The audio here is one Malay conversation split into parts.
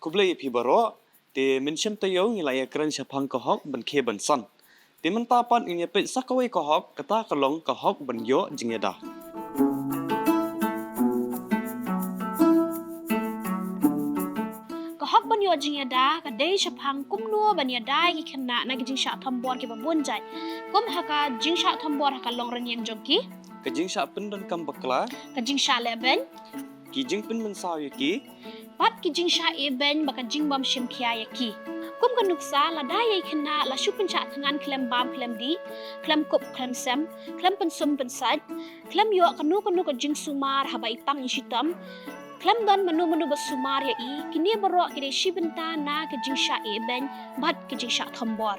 Khublei pi baroh te mynshem taiew ngilaya kren shaphang kahok ban khie ban san. Te Mynta pan inya peit sakawai kahok kata kalong kahok ban yo jingiada. Kahok ban yo jingiada ka dei shaphang kumno ban ya dai ki khna na ki jingshah thombor ki babun jai. Kum haka jingshah thombor haka longrynieng jongki. Ka jingshah pyndonkam bakla, Ka jingshah iehbein. ki jingpynmynsaw ki, Pat ki jingshah iehbein baka jingbym shimkhiah ki. Kum ka nuksa la dai khna la shupin cha thangan klem bam klem di, klem kup klem sem, klem pensum pensaj, klem yo kanu ka jingsumar haba ipang ishitam. Klem don menu basumar ya kini baroh kini shibenta na ke jingshah iehbein bat ke jingshah thombor.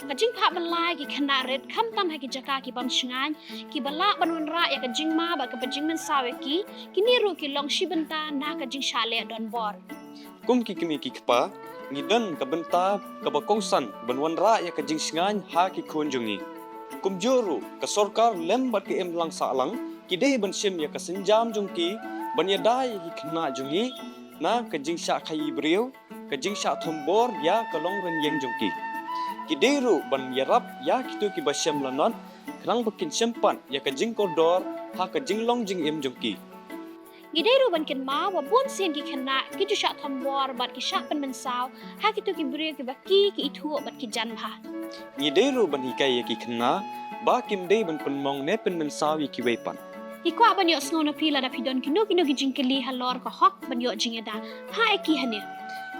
Ka jingpha balai ki khna red kham tam ha ki jaka ki bam shngan ki bala banun ra ya ka jingma ba ka jingpynmynsaw ki kini ru ki long shibenta na ka jingshah le don bor. kum ki kimi ki kpa, ngidan ka benta ka bakongsan banwan ra ya ka jingshngain ha ki khun jungi. Kum juru ka sorkar lem bat ki em lang sa lang, ki dei ban shim ya ka senjam jungki, ban ya dai ki khna jungi, na ka jingshah khie brieu, ka jingshah thombor ya ka longrynieng jungki. Ki deiru ban yarap ya kitu ki basyam lanon, krang bakin sempan ya ka jingkordor ha ka jinglong jingim jungki. Gideiru ban kin ma wa bun sen ki khna ki jingshah thombor bat ki jingpynmynsaw ha ki tu ki brieu ki baki ki ithu bat ki janbha. Ngideiru ban hikai ya ki khna, ba kim dei ban penmong ne pynmynsaw ki weipan. Ki kwa ban yo snow na pila da pidon ki jingkeli halor ka hok ban yo jingiada ha ki hane.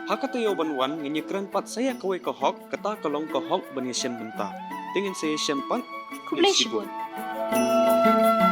Hakatayo banwan nginyi keren pat saya kawai kahok kata kalong kahok ban yashem Mynta. Tingin saya syempan Khublei Khublei.